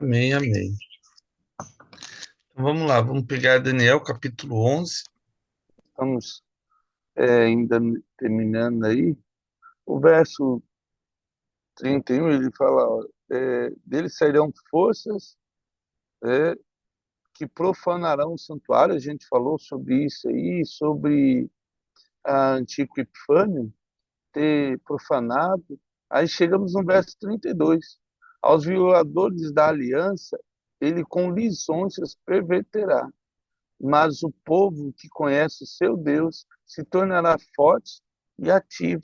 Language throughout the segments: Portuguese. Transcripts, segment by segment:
Amém, amém. Então vamos lá, vamos pegar Daniel capítulo 11. Estamos ainda terminando aí. O verso 31 ele fala, ó, deles sairão forças é, que profanarão o santuário. A gente falou sobre isso aí, sobre a Antíoco Epifânio ter profanado. Aí chegamos no verso 32. Aos violadores da aliança, ele com lisonjas perverterá. Mas o povo que conhece o seu Deus se tornará forte e ativo.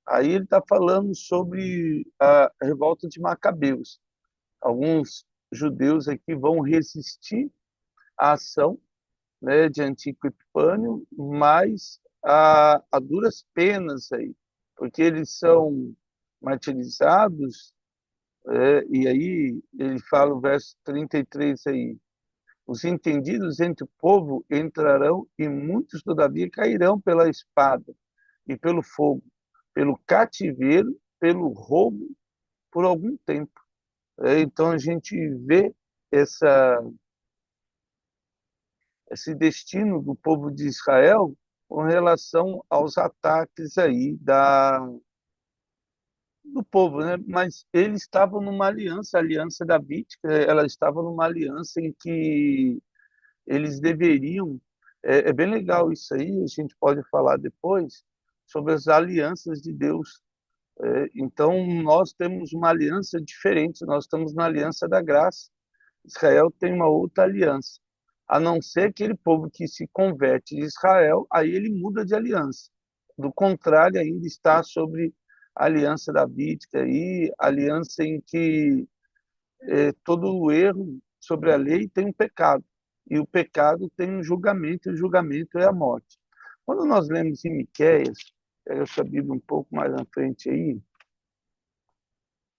Aí ele está falando sobre a revolta de Macabeus. Alguns judeus aqui vão resistir à ação, né, de Antíoco Epifânio, mas a duras penas aí, porque eles são martirizados, e aí ele fala o verso 33 aí, os entendidos entre o povo entrarão e muitos, todavia, cairão pela espada e pelo fogo, pelo cativeiro, pelo roubo, por algum tempo. Então a gente vê essa, esse destino do povo de Israel com relação aos ataques aí do povo, né? Mas eles estavam numa aliança, a aliança davídica, ela estava numa aliança em que eles deveriam. É bem legal isso aí, a gente pode falar depois sobre as alianças de Deus. Então, nós temos uma aliança diferente, nós estamos na aliança da graça. Israel tem uma outra aliança. A não ser aquele povo que se converte de Israel, aí ele muda de aliança. Do contrário, ainda está sobre a aliança davídica e aliança em que todo o erro sobre a lei tem um pecado. E o pecado tem um julgamento, e o julgamento é a morte. Quando nós lemos em Miqueias, pega essa Bíblia um pouco mais na frente aí,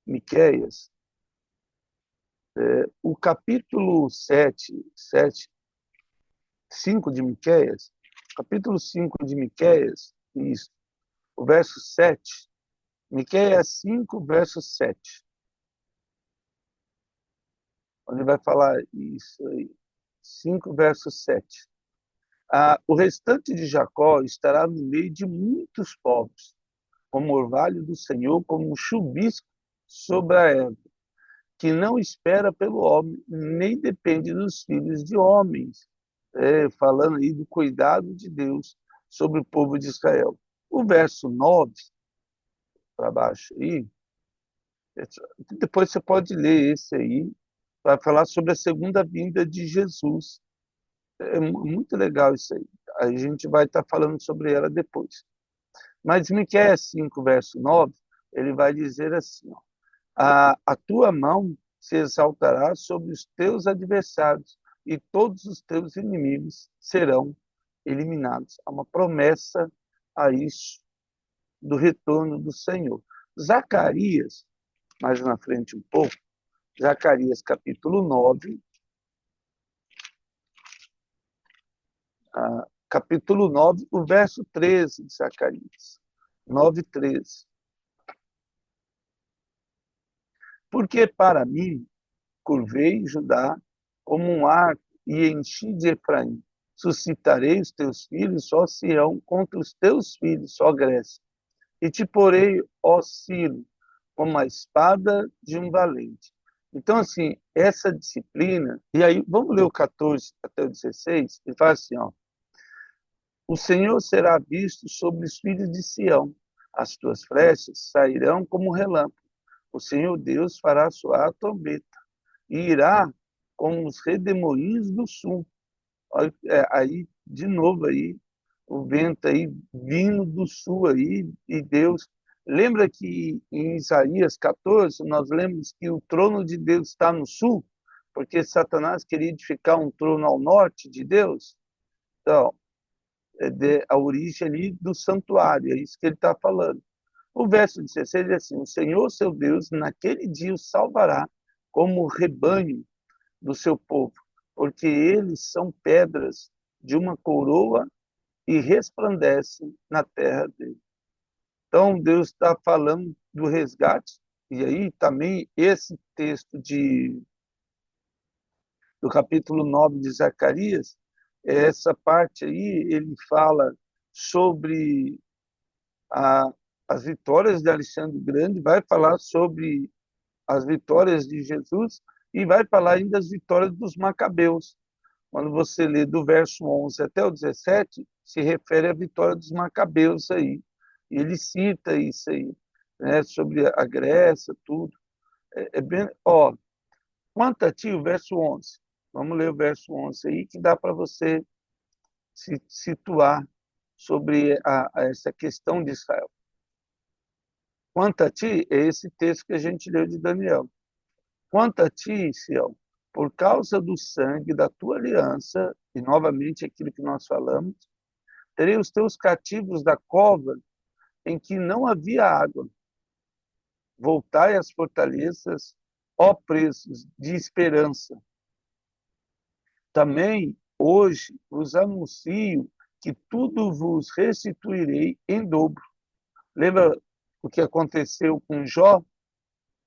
Miqueias, o capítulo 5 de Miqueias, capítulo 5 de Miqueias, isso, o verso 7, Miqueias 5, verso 7, onde vai falar isso aí, 5, verso 7. O restante de Jacó estará no meio de muitos povos, como orvalho do Senhor, como um chuvisco sobre a erva, que não espera pelo homem, nem depende dos filhos de homens. Falando aí do cuidado de Deus sobre o povo de Israel. O verso 9 para baixo aí, depois você pode ler esse aí, vai falar sobre a segunda vinda de Jesus. É muito legal isso aí. A gente vai estar falando sobre ela depois. Mas Miqueias 5, verso 9, ele vai dizer assim, ó, a tua mão se exaltará sobre os teus adversários e todos os teus inimigos serão eliminados. Há uma promessa a isso do retorno do Senhor. Zacarias, mais na frente um pouco, Zacarias capítulo 9, capítulo 9, o verso 13 de Zacarias. 9, 13. Porque para mim curvei Judá como um arco e enchi de Efraim. Suscitarei os teus filhos, ó Sião, contra os teus filhos, ó Grécia. E te porei, ó Ciro, como a espada de um valente. Então, assim, essa disciplina, e aí vamos ler o 14 até o 16, ele fala assim, ó, o Senhor será visto sobre os filhos de Sião, as tuas flechas sairão como relâmpago, o Senhor Deus fará soar a trombeta, e irá com os redemoinhos do sul. Aí, de novo, aí, o vento aí vindo do sul aí, e Deus. Lembra que em Isaías 14, nós lemos que o trono de Deus está no sul, porque Satanás queria edificar um trono ao norte de Deus? Então, a origem ali do santuário, é isso que ele está falando. O verso 16 é assim: o Senhor, seu Deus, naquele dia o salvará como rebanho do seu povo, porque eles são pedras de uma coroa e resplandecem na terra dele. Então, Deus está falando do resgate, e aí também esse texto de do capítulo 9 de Zacarias, essa parte aí, ele fala sobre a, as vitórias de Alexandre o Grande, vai falar sobre as vitórias de Jesus e vai falar ainda das vitórias dos Macabeus. Quando você lê do verso 11 até o 17, se refere à vitória dos Macabeus aí. E ele cita isso aí, né, sobre a Grécia, tudo. É bem, ó, quanto a ti, o verso 11. Vamos ler o verso 11 aí, que dá para você se situar sobre a essa questão de Israel. Quanto a ti, é esse texto que a gente leu de Daniel. Quanto a ti, Sião, por causa do sangue da tua aliança, e novamente aquilo que nós falamos, terei os teus cativos da cova em que não havia água. Voltai às fortalezas, ó presos de esperança. Também hoje vos anuncio que tudo vos restituirei em dobro. Lembra o que aconteceu com Jó,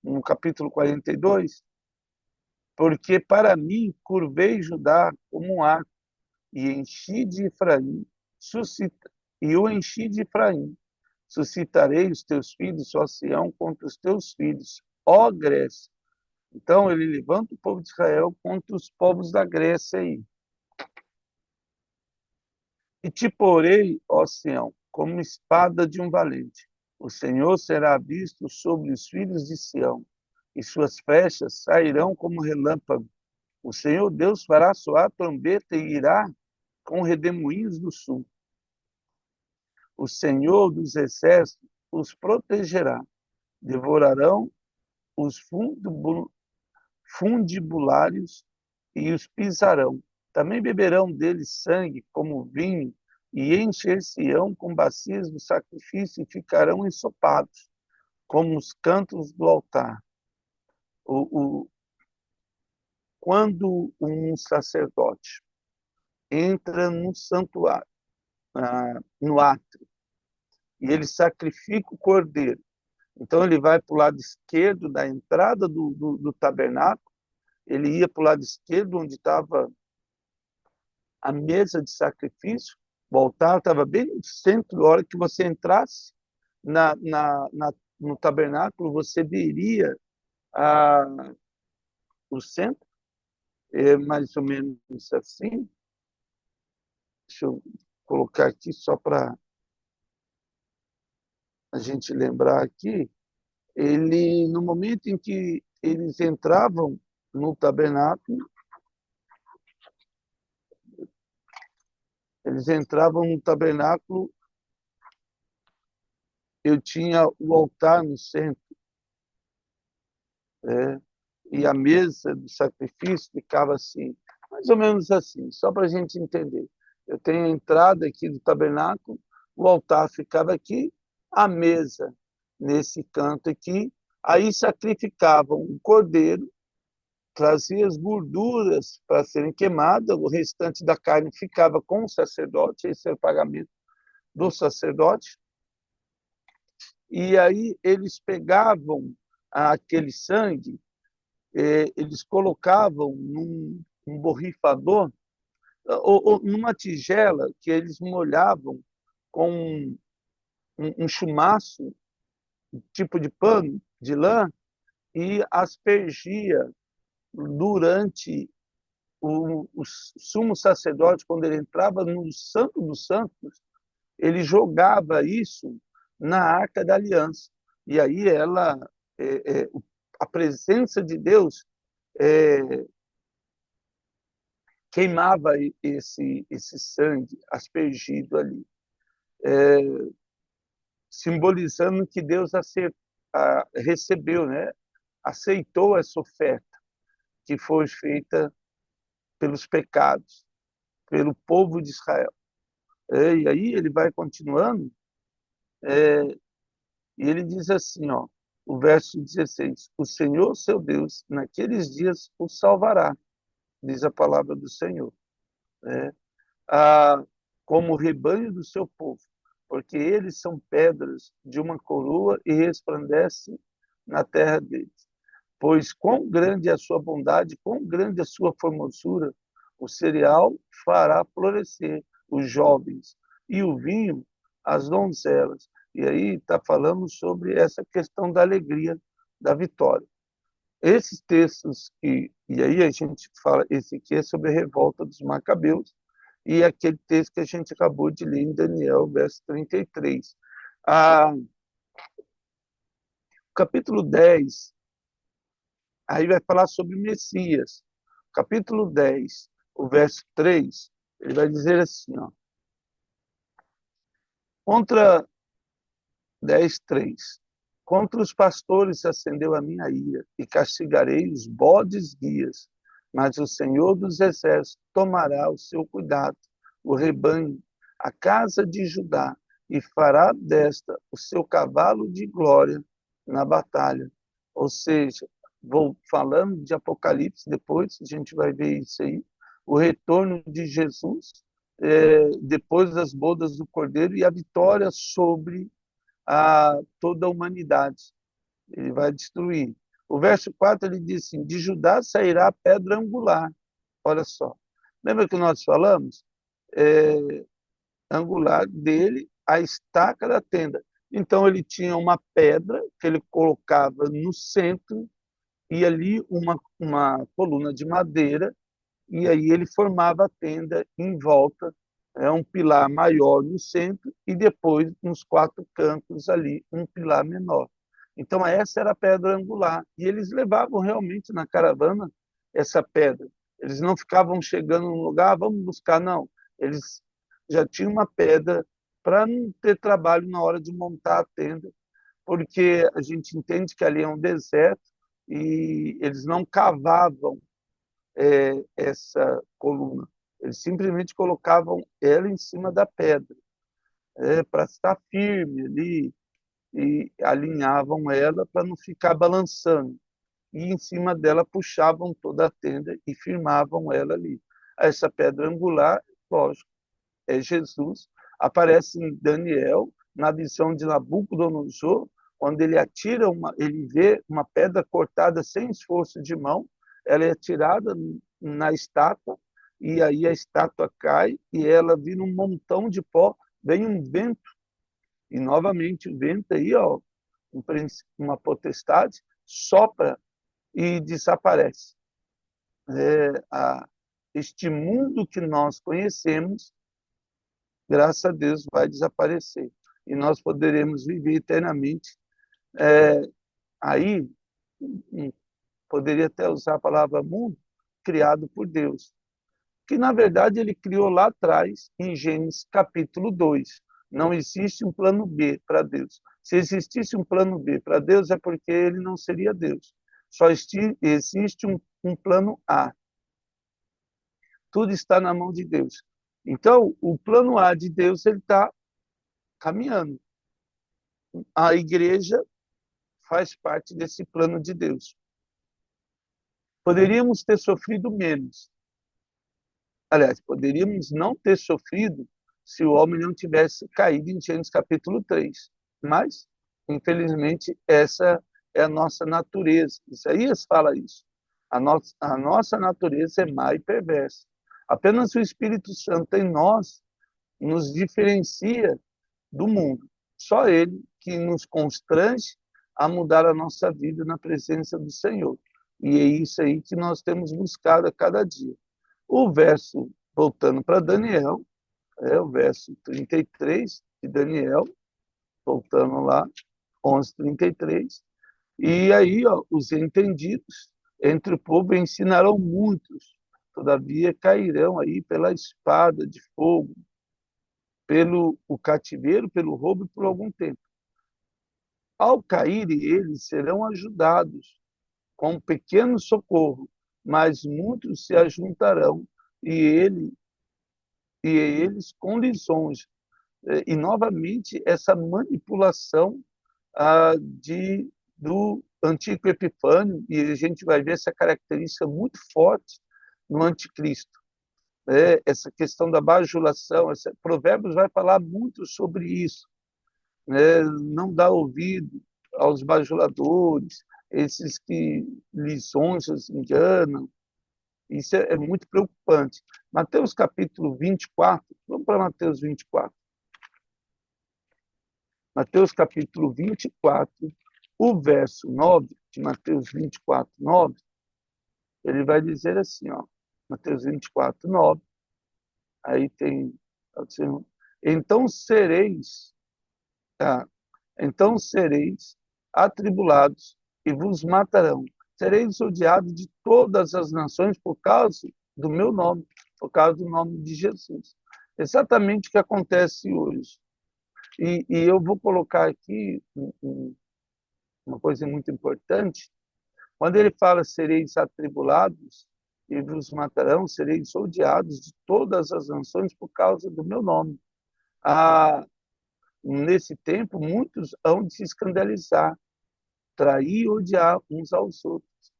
no capítulo 42? Porque para mim curvei Judá como um arco, e enchi de Efraim, e o enchi de Efraim. Suscitarei os teus filhos, ó Sião, contra os teus filhos, ó Grécia. Então ele levanta o povo de Israel contra os povos da Grécia aí. E te porei, ó Sião, como espada de um valente. O Senhor será visto sobre os filhos de Sião, e suas flechas sairão como relâmpago. O Senhor Deus fará soar a trombeta e irá com redemoinhos do sul. O Senhor dos exércitos os protegerá. Devorarão os fundibulários e os pisarão. Também beberão deles sangue como vinho e encher-se-ão com bacias do sacrifício e ficarão ensopados, como os cantos do altar. O, quando um sacerdote entra no santuário, no átrio, e ele sacrifica o cordeiro, então ele vai para o lado esquerdo da entrada do tabernáculo, ele ia para o lado esquerdo onde estava a mesa de sacrifício, o altar estava bem no centro. A hora que você entrasse no tabernáculo, você veria o centro, mais ou menos assim. Deixa eu colocar aqui só para a gente lembrar aqui. Ele, no momento em que eles entravam no tabernáculo, eu tinha o altar no centro, né? E a mesa do sacrifício ficava assim, mais ou menos assim, só para a gente entender. Eu tenho a entrada aqui do tabernáculo, o altar ficava aqui, a mesa nesse canto aqui, aí sacrificavam o cordeiro, trazia as gorduras para serem queimadas, o restante da carne ficava com o sacerdote, esse era o pagamento do sacerdote, e aí eles pegavam aquele sangue, eles colocavam num borrifador, ou numa tigela que eles molhavam com um chumaço, um tipo de pano, de lã, e aspergia durante o sumo sacerdote, quando ele entrava no Santo dos Santos, ele jogava isso na Arca da Aliança. E aí a presença de Deus queimava esse sangue aspergido ali, simbolizando que Deus recebeu, né? Aceitou essa oferta que foi feita pelos pecados, pelo povo de Israel. E aí ele vai continuando, e ele diz assim, ó, o verso 16: o Senhor, seu Deus, naqueles dias o salvará, diz a palavra do Senhor, né? Como o rebanho do seu povo, porque eles são pedras de uma coroa e resplandecem na terra deles. Pois quão grande é a sua bondade, quão grande é a sua formosura, o cereal fará florescer os jovens e o vinho as donzelas. E aí está falando sobre essa questão da alegria, da vitória. Esses textos e aí a gente fala, esse aqui é sobre a revolta dos Macabeus, e aquele texto que a gente acabou de ler em Daniel, verso 33. O capítulo 10 aí vai falar sobre o Messias. Capítulo 10, o verso 3, ele vai dizer assim, ó, contra 10, 3. Contra os pastores se acendeu a minha ira, e castigarei os bodes guias. Mas o Senhor dos Exércitos tomará o seu cuidado, o rebanho, a casa de Judá, e fará desta o seu cavalo de glória na batalha. Ou seja, vou falando de Apocalipse, depois a gente vai ver isso aí, o retorno de Jesus, depois das bodas do Cordeiro, e a vitória sobre a toda a humanidade. Ele vai destruir. O verso 4 ele diz assim: de Judá sairá a pedra angular. Olha só. Lembra que nós falamos? Angular dele, a estaca da tenda. Então ele tinha uma pedra que ele colocava no centro e ali uma coluna de madeira, e aí ele formava a tenda em volta, um pilar maior no centro e depois nos quatro cantos ali um pilar menor. Então essa era a pedra angular e eles levavam realmente na caravana essa pedra. Eles não ficavam chegando num lugar, vamos buscar, não. Eles já tinham uma pedra para não ter trabalho na hora de montar a tenda, porque a gente entende que ali é um deserto e eles não cavavam essa coluna. Eles simplesmente colocavam ela em cima da pedra, para estar firme ali, e alinhavam ela para não ficar balançando. E em cima dela puxavam toda a tenda e firmavam ela ali. Essa pedra angular, lógico, é Jesus. Aparece em Daniel, na visão de Nabucodonosor, quando ele atira ele vê uma pedra cortada sem esforço de mão, ela é atirada na estátua e aí a estátua cai e ela vira um montão de pó, vem um vento e novamente o vento aí, ó, uma potestade sopra e desaparece. Este mundo que nós conhecemos, graças a Deus, vai desaparecer. E nós poderemos viver eternamente. Aí, poderia até usar a palavra mundo, criado por Deus. Que, na verdade, ele criou lá atrás, em Gênesis capítulo 2. Não existe um plano B para Deus. Se existisse um plano B para Deus, é porque ele não seria Deus. Só existe um plano A. Tudo está na mão de Deus. Então, o plano A de Deus ele está caminhando. A igreja faz parte desse plano de Deus. Poderíamos ter sofrido menos. Aliás, poderíamos não ter sofrido se o homem não tivesse caído em Gênesis capítulo 3. Mas, infelizmente, essa é a nossa natureza. Isaías fala isso. A nossa natureza é má e perversa. Apenas o Espírito Santo em nós nos diferencia do mundo. Só ele que nos constrange a mudar a nossa vida na presença do Senhor. E é isso aí que nós temos buscado a cada dia. O verso, voltando para Daniel, o verso 33 de Daniel, voltando lá, 11:33, e aí ó, os entendidos entre o povo ensinarão muitos, todavia cairão aí pela espada de fogo, pelo o cativeiro, pelo roubo por algum tempo. Ao caírem eles serão ajudados com um pequeno socorro, mas muitos se ajuntarão e eles com lisonja. E novamente essa manipulação do antigo Epifânio, e a gente vai ver essa característica muito forte no anticristo. Essa questão da bajulação, Provérbios vai falar muito sobre isso. Não dá ouvido aos bajuladores, esses que lisonjas enganam. Isso é muito preocupante. Mateus capítulo 24, vamos para Mateus 24. Mateus capítulo 24, o verso 9, de Mateus 24, 9, ele vai dizer assim, ó, Mateus 24, 9, aí tem, então sereis, tá? Então sereis atribulados e vos matarão. Sereis odiados de todas as nações por causa do meu nome, por causa do nome de Jesus. Exatamente o que acontece hoje. E eu vou colocar aqui uma coisa muito importante. Quando ele fala sereis atribulados e vos matarão, sereis odiados de todas as nações por causa do meu nome. Nesse tempo, muitos hão de se escandalizar, trair e odiar uns aos outros.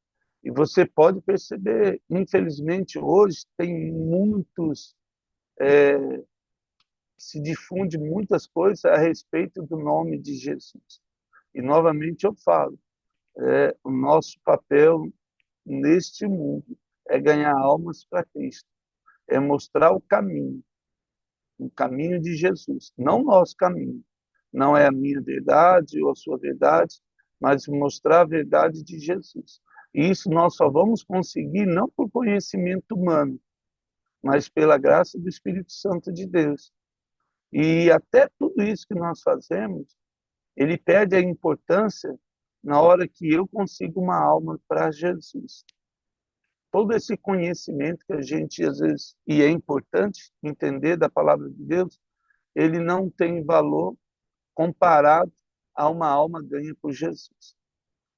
E você pode perceber, infelizmente, hoje tem muitos, se difunde muitas coisas a respeito do nome de Jesus. E, novamente, eu falo, o nosso papel neste mundo é ganhar almas para Cristo, é mostrar o caminho de Jesus, não o nosso caminho. Não é a minha verdade ou a sua verdade, mas mostrar a verdade de Jesus. E isso nós só vamos conseguir não por conhecimento humano, mas pela graça do Espírito Santo de Deus. E até tudo isso que nós fazemos, ele perde a importância na hora que eu consigo uma alma para Jesus. Todo esse conhecimento que a gente, às vezes, e é importante entender da palavra de Deus, ele não tem valor comparado a uma alma ganha por Jesus.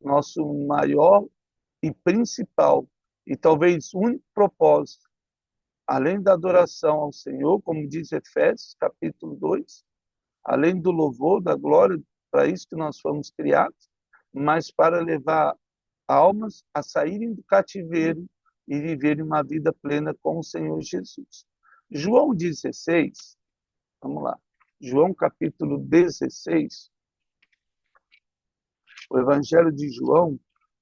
Nosso maior e principal, e talvez único propósito, além da adoração ao Senhor, como diz Efésios, capítulo 2, além do louvor, da glória, para isso que nós fomos criados, mas para levar almas a saírem do cativeiro e viverem uma vida plena com o Senhor Jesus. João 16, vamos lá. João capítulo 16, o Evangelho de João,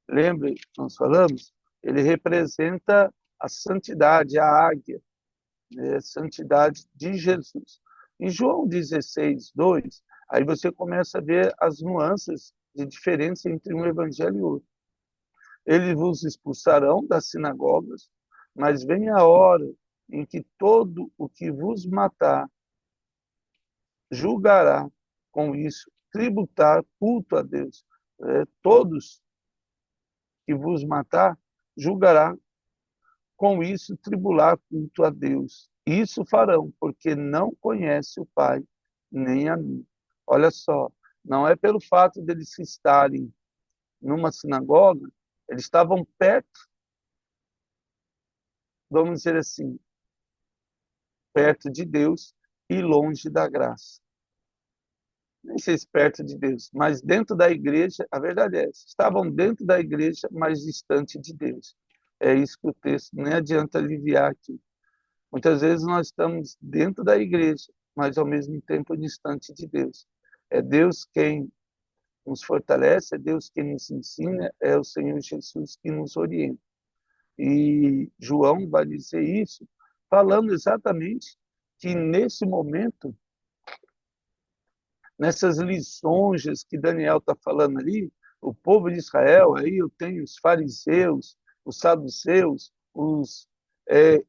lembre, nós falamos, ele representa a santidade, a águia, né? A santidade de Jesus. Em João 16, 2, aí você começa a ver as nuances de diferença entre um evangelho e outro. Eles vos expulsarão das sinagogas, mas vem a hora em que todo o que vos matar julgará com isso, tributar culto a Deus. Todos que vos matar julgará com isso, tribular culto a Deus. Isso farão, porque não conhece o Pai, nem a mim. Olha só, não é pelo fato deles estarem numa sinagoga, eles estavam perto, vamos dizer assim, perto de Deus e longe da graça. Nem sei se perto de Deus, mas dentro da igreja, a verdade é essa, estavam dentro da igreja, mas distante de Deus. É isso que o texto, nem adianta aliviar aqui. Muitas vezes nós estamos dentro da igreja, mas ao mesmo tempo distante de Deus. É Deus quem nos fortalece, é Deus quem nos ensina, é o Senhor Jesus que nos orienta. E João vai dizer isso, falando exatamente que nesse momento, nessas lisonjas que Daniel está falando ali, o povo de Israel, aí eu tenho os fariseus, os saduceus, os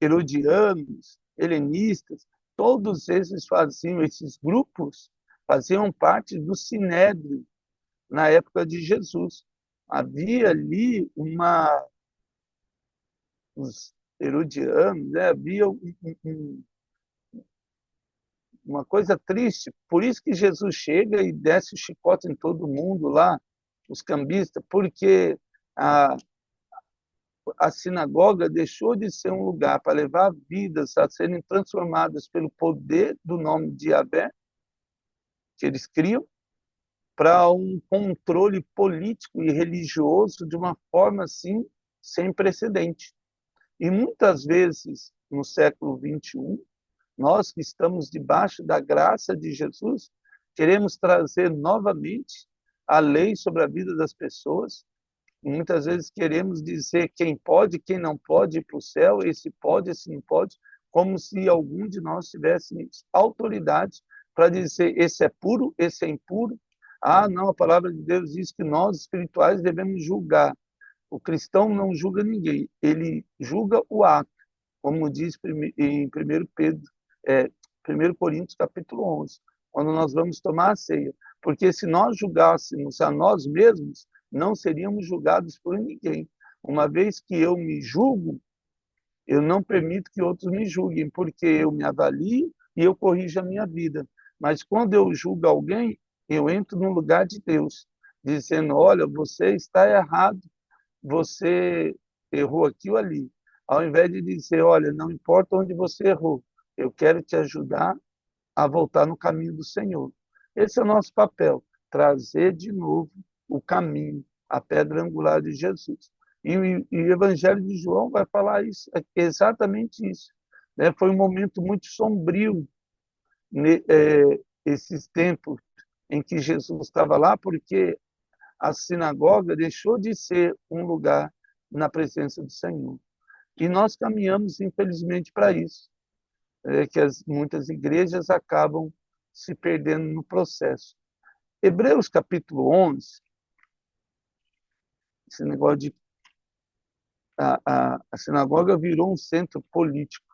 herodianos, helenistas, todos esses faziam, esses grupos faziam parte do Sinédrio na época de Jesus. Havia ali os herodianos, né? Havia uma coisa triste, por isso que Jesus chega e desce o chicote em todo mundo lá, os cambistas, porque a sinagoga deixou de ser um lugar para levar vidas a serem transformadas pelo poder do nome de Yahvé, que eles criam, para um controle político e religioso de uma forma assim sem precedente. E muitas vezes, no século 21, nós que estamos debaixo da graça de Jesus, queremos trazer novamente a lei sobre a vida das pessoas, muitas vezes queremos dizer quem pode, quem não pode ir para o céu, esse pode, esse não pode, como se algum de nós tivesse autoridade para dizer esse é puro, esse é impuro. Ah, não, a palavra de Deus diz que nós espirituais devemos julgar. O cristão não julga ninguém, ele julga o ato, como diz em 1 Pedro, 1 Coríntios capítulo 11, quando nós vamos tomar a ceia. Porque se nós julgássemos a nós mesmos, não seríamos julgados por ninguém. Uma vez que eu me julgo, eu não permito que outros me julguem, porque eu me avalio e eu corrijo a minha vida. Mas quando eu julgo alguém, eu entro no lugar de Deus, dizendo, olha, você está errado, você errou aqui ou ali. Ao invés de dizer, olha, não importa onde você errou, eu quero te ajudar a voltar no caminho do Senhor. Esse é o nosso papel, trazer de novo o caminho, a pedra angular de Jesus. E o Evangelho de João vai falar isso, exatamente isso. Né? Foi um momento muito sombrio, esses tempos em que Jesus estava lá, porque a sinagoga deixou de ser um lugar na presença do Senhor. E nós caminhamos, infelizmente, para isso, que muitas igrejas acabam se perdendo no processo. Hebreus capítulo 11, esse negócio de a sinagoga virou um centro político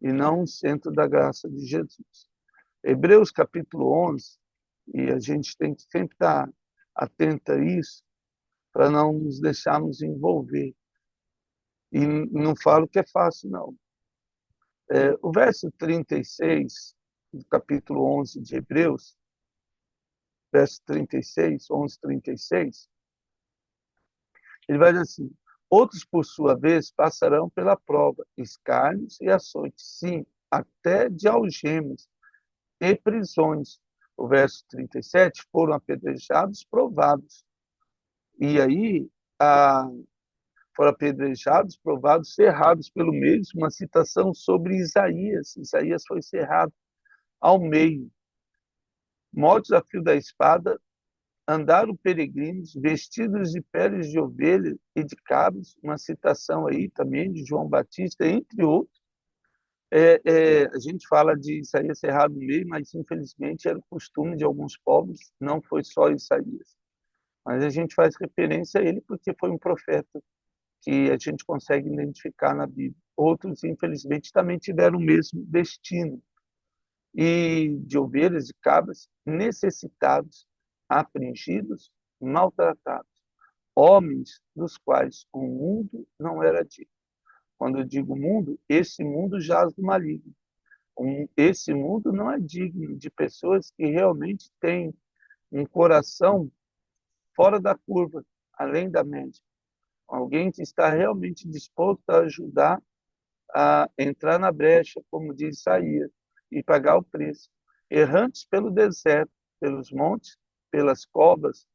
e não um centro da graça de Jesus. Hebreus capítulo 11, e a gente tem que sempre estar atento a isso, para não nos deixarmos envolver. E não falo que é fácil, não. O verso 36, do capítulo 11 de Hebreus, verso 36, 11, 36, ele vai dizer assim, outros, por sua vez, passarão pela prova, escárnios e açoites, sim, até de algemas e prisões. O verso 37, foram apedrejados, provados. E aí, foram apedrejados, provados, cerrados pelo meio, uma citação sobre Isaías. Isaías foi cerrado ao meio. Mortos a fio da espada, andaram peregrinos, vestidos de peles de ovelha e de cabras, uma citação aí também de João Batista, entre outros. A gente fala de Isaías cerrado no meio, mas infelizmente era o costume de alguns povos, não foi só Isaías. Mas a gente faz referência a ele porque foi um profeta que a gente consegue identificar na Bíblia. Outros, infelizmente, também tiveram o mesmo destino. E de ovelhas e cabras necessitados, afligidos, maltratados. Homens dos quais o mundo não era digno. Quando eu digo mundo, esse mundo jaz do maligno. Esse mundo não é digno de pessoas que realmente têm um coração fora da curva, além da média. Alguém que está realmente disposto a ajudar a entrar na brecha, como diz Isaías, e pagar o preço. Errantes pelo deserto, pelos montes, pelas covas,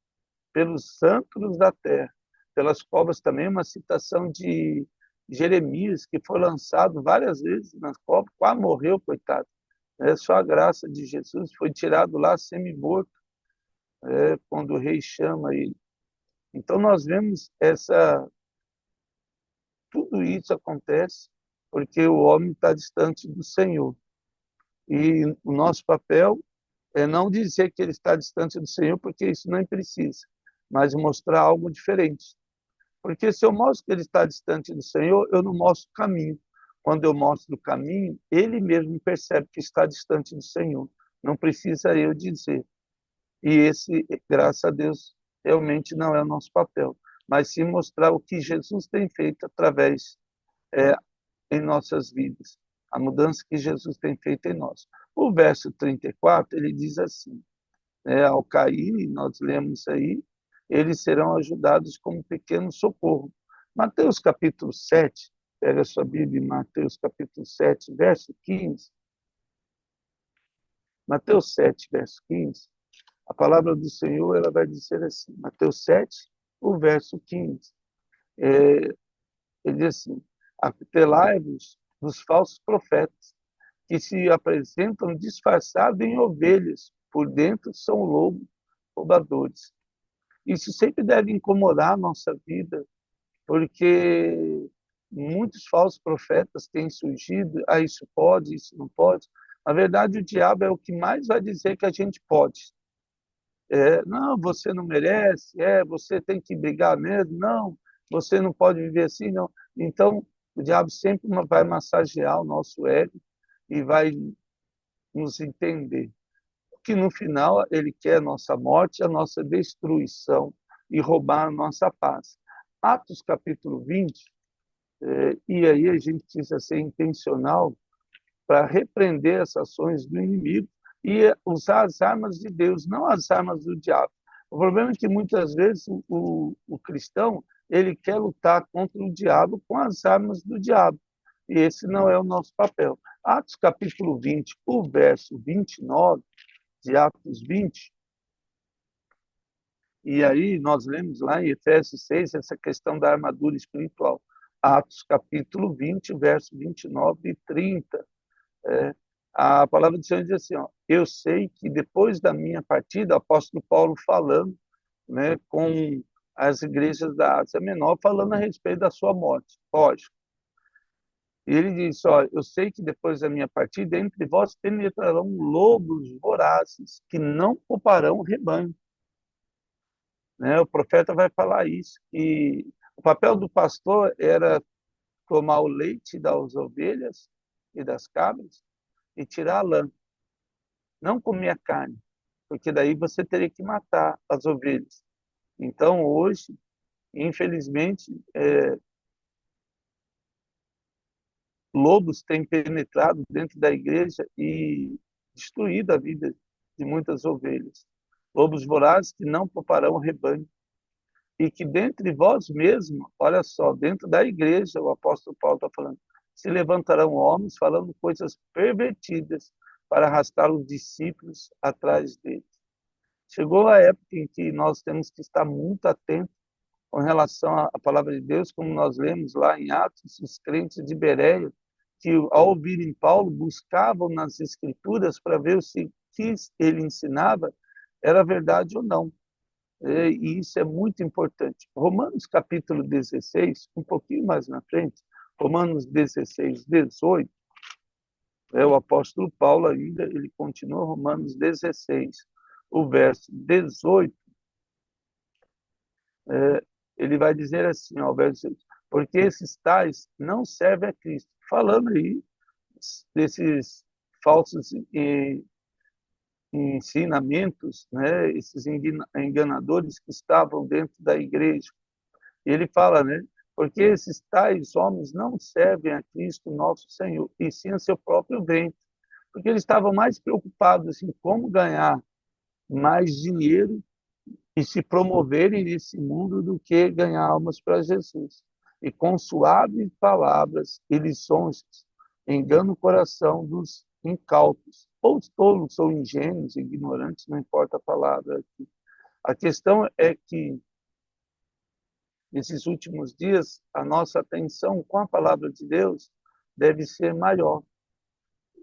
pelos antros da terra. Pelas covas também, uma citação de Jeremias, que foi lançado várias vezes nas covas, quase morreu, coitado. Só a graça de Jesus foi tirado lá semi-morto, quando o rei chama ele. Então nós vemos tudo isso acontece porque o homem está distante do Senhor. E o nosso papel é não dizer que ele está distante do Senhor, porque isso não precisa, mas mostrar algo diferente. Porque se eu mostro que ele está distante do Senhor, eu não mostro o caminho. Quando eu mostro o caminho, ele mesmo percebe que está distante do Senhor. Não precisa eu dizer. E esse, graças a Deus, realmente não é o nosso papel, mas sim mostrar o que Jesus tem feito através em nossas vidas, a mudança que Jesus tem feito em nós. O verso 34, ele diz assim, ao caírem, nós lemos aí, eles serão ajudados como pequeno socorro. Mateus capítulo 7, pega a sua Bíblia em Mateus capítulo 7, verso 15. Mateus 7, verso 15, a palavra do Senhor ela vai dizer assim, Mateus 7, o verso 15. Ele diz assim, aquetelai-vos dos falsos profetas, que se apresentam disfarçados em ovelhas, por dentro são lobos roubadores. Isso sempre deve incomodar a nossa vida, porque muitos falsos profetas têm surgido, isso pode, isso não pode. Na verdade, o diabo é o que mais vai dizer que a gente pode. Não, você não merece, você tem que brigar mesmo, não, você não pode viver assim, não. Então, o diabo sempre vai massagear o nosso ego e vai nos entender. Que no final ele quer a nossa morte, a nossa destruição e roubar a nossa paz. Atos capítulo 20, e aí a gente precisa ser intencional para repreender as ações do inimigo e usar as armas de Deus, não as armas do diabo. O problema é que muitas vezes o cristão ele quer lutar contra o diabo com as armas do diabo. E esse não é o nosso papel. Atos capítulo 20, o verso 29 de Atos 20, e aí nós lemos lá em Efésios 6 essa questão da armadura espiritual. Atos capítulo 20, verso 29 e 30. A palavra do Senhor diz assim, ó, eu sei que depois da minha partida, o apóstolo Paulo falando, né, com as igrejas da Ásia Menor, falando a respeito da sua morte, lógico. E ele diz, ó, eu sei que depois da minha partida, entre vós penetrarão lobos vorazes, que não pouparão o rebanho. Né? O profeta vai falar isso, que o papel do pastor era tomar o leite das ovelhas e das cabras e tirar a lã, não comer a carne, porque daí você teria que matar as ovelhas. Então, hoje, infelizmente, lobos têm penetrado dentro da igreja e destruído a vida de muitas ovelhas. Lobos vorazes que não pouparão o rebanho. E que dentre vós mesmos, olha só, dentro da igreja, o apóstolo Paulo está falando, se levantarão homens falando coisas pervertidas para arrastar os discípulos atrás deles. Chegou a época em que nós temos que estar muito atentos com relação à palavra de Deus, como nós lemos lá em Atos, os crentes de Bereia, que ao ouvirem Paulo, buscavam nas escrituras para ver se o que ele ensinava era verdade ou não. E isso é muito importante. Romanos capítulo 16, um pouquinho mais na frente, Romanos 16, 18, o apóstolo Paulo ainda, ele continua Romanos 16, o verso 18, ele vai dizer assim, ó, verso 18, porque esses tais não servem a Cristo. Falando aí desses falsos ensinamentos, né, esses enganadores que estavam dentro da igreja. Ele fala, né, porque esses tais homens não servem a Cristo nosso Senhor, e sim a seu próprio ventre, porque eles estavam mais preocupados em como ganhar mais dinheiro e se promoverem nesse mundo do que ganhar almas para Jesus. E com suaves palavras e lisonjas engana o coração dos incautos, ou tolos, ou ingênuos, ignorantes, não importa a palavra aqui. A questão é que, nesses últimos dias, a nossa atenção com a palavra de Deus deve ser maior.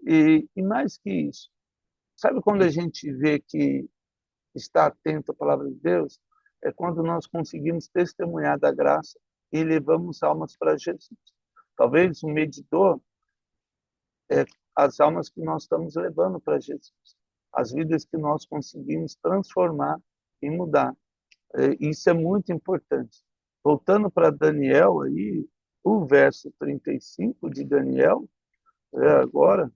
E mais que isso, sabe quando a gente vê que está atento à palavra de Deus? É quando nós conseguimos testemunhar da graça e levamos almas para Jesus. Talvez o medidor é as almas que nós estamos levando para Jesus, as vidas que nós conseguimos transformar e mudar. Isso é muito importante. Voltando para Daniel, aí, o verso 35 de Daniel, agora,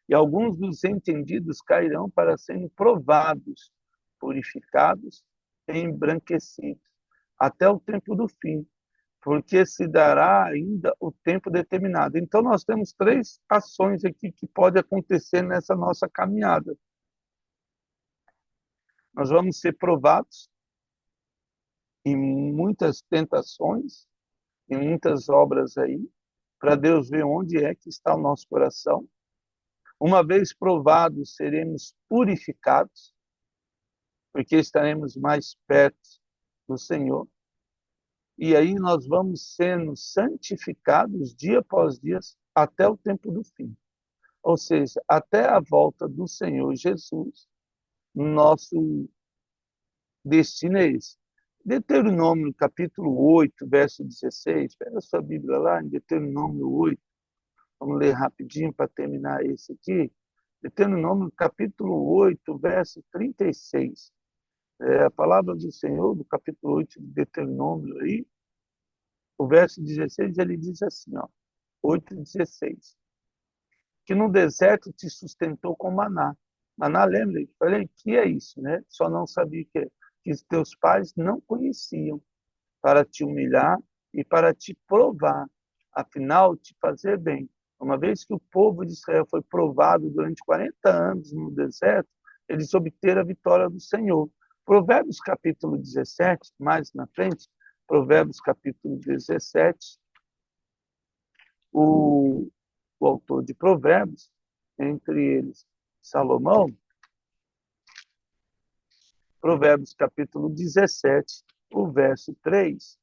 e alguns dos entendidos cairão para serem provados, purificados e embranquecidos, até o tempo do fim, porque se dará ainda o tempo determinado. Então, nós temos três ações aqui que podem acontecer nessa nossa caminhada. Nós vamos ser provados em muitas tentações, em muitas obras aí, para Deus ver onde é que está o nosso coração. Uma vez provados, seremos purificados, porque estaremos mais perto do Senhor. E aí nós vamos sendo santificados dia após dia até o tempo do fim. Ou seja, até a volta do Senhor Jesus, nosso destino é esse. Deuteronômio, capítulo 8, verso 16. Pega a sua Bíblia lá, em Deuteronômio 8. Vamos ler rapidinho para terminar esse aqui. Deuteronômio, capítulo 8, verso 36. A palavra do Senhor, do capítulo 8 de Deuteronômio, aí, o verso 16, ele diz assim, ó, 8:16, que no deserto te sustentou com maná. Maná, lembra? Eu falei, que é isso, né? Só não sabia que os teus pais não conheciam, para te humilhar e para te provar, afinal, te fazer bem. Uma vez que o povo de Israel foi provado durante 40 anos no deserto, eles obteram a vitória do Senhor. Provérbios capítulo 17, mais na frente, Provérbios capítulo 17, o, o autor de Provérbios, entre eles Salomão, Provérbios capítulo 17, o verso 3,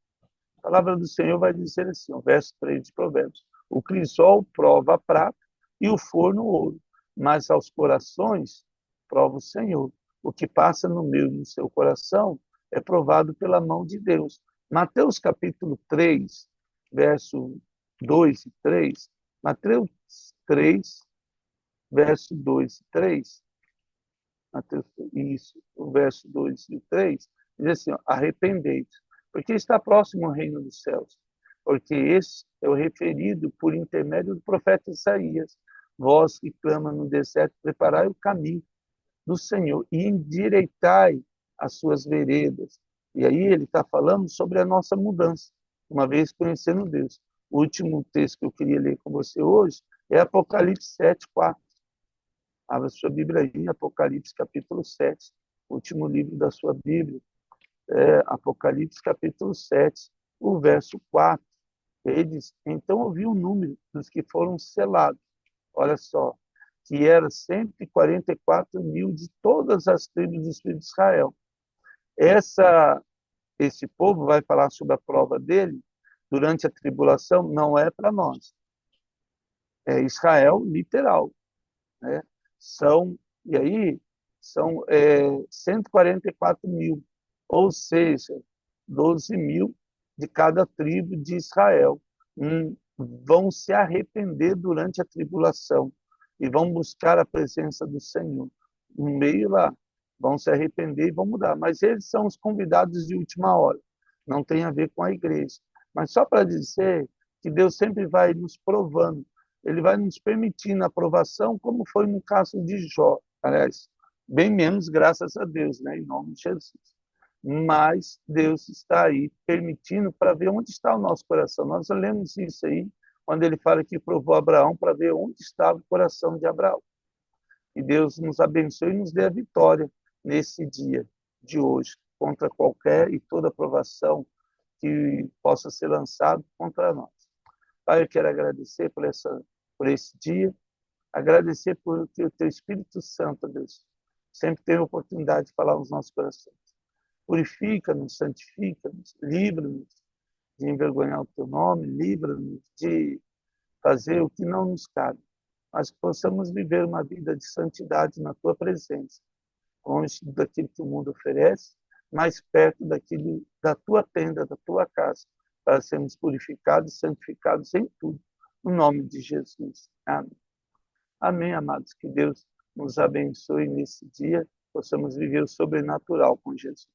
a palavra do Senhor vai dizer assim, o verso 3 de Provérbios: o crisol prova a prata e o forno o ouro, mas aos corações prova o Senhor. O que passa no meio do seu coração é provado pela mão de Deus. Mateus capítulo 3, verso 2 e 3. Mateus 3, verso 2 e 3. Mateus, isso, o verso 2 e 3, diz assim, arrependei-vos, porque está próximo o reino dos céus, porque esse é o referido por intermédio do profeta Isaías, vós que clama no deserto, preparai o caminho do Senhor e endireitai as suas veredas. E aí ele está falando sobre a nossa mudança, uma vez conhecendo Deus. O último texto que eu queria ler com você hoje é Apocalipse 7:4. Abra sua Bíblia aí, Apocalipse capítulo 7, último livro da sua Bíblia, Apocalipse capítulo 7, o verso 4. Ele diz, então ouvi o número dos que foram selados, olha só, que era 144 mil de todas as tribos dos filhos de Israel. Esse povo vai falar sobre a prova dele durante a tribulação, não é para nós. É Israel literal, né? E aí, são 144 mil, ou seja, 12 mil de cada tribo de Israel. Vão se arrepender durante a tribulação e vão buscar a presença do Senhor. No meio lá, vão se arrepender e vão mudar. Mas eles são os convidados de última hora. Não tem a ver com a igreja. Mas só para dizer que Deus sempre vai nos provando, ele vai nos permitindo a aprovação, como foi no caso de Jó. Aliás, bem menos, graças a Deus, né? Em nome de Jesus. Mas Deus está aí permitindo para ver onde está o nosso coração. Nós lemos isso aí, quando ele fala que provou Abraão para ver onde estava o coração de Abraão. E Deus nos abençoe e nos dê a vitória nesse dia de hoje, contra qualquer e toda provação que possa ser lançado contra nós. Pai, eu quero agradecer por esse dia, agradecer por que o Teu Espírito Santo, Deus, sempre tem a oportunidade de falar nos nossos corações. Purifica-nos, santifica-nos, livra-nos de envergonhar o Teu nome, livra-nos de fazer o que não nos cabe, mas que possamos viver uma vida de santidade na Tua presença, longe daquilo que o mundo oferece, mais perto daquilo da Tua tenda, da Tua casa, para sermos purificados e santificados em tudo. No nome de Jesus. Amém. Amém, amados. Que Deus nos abençoe nesse dia, possamos viver o sobrenatural com Jesus.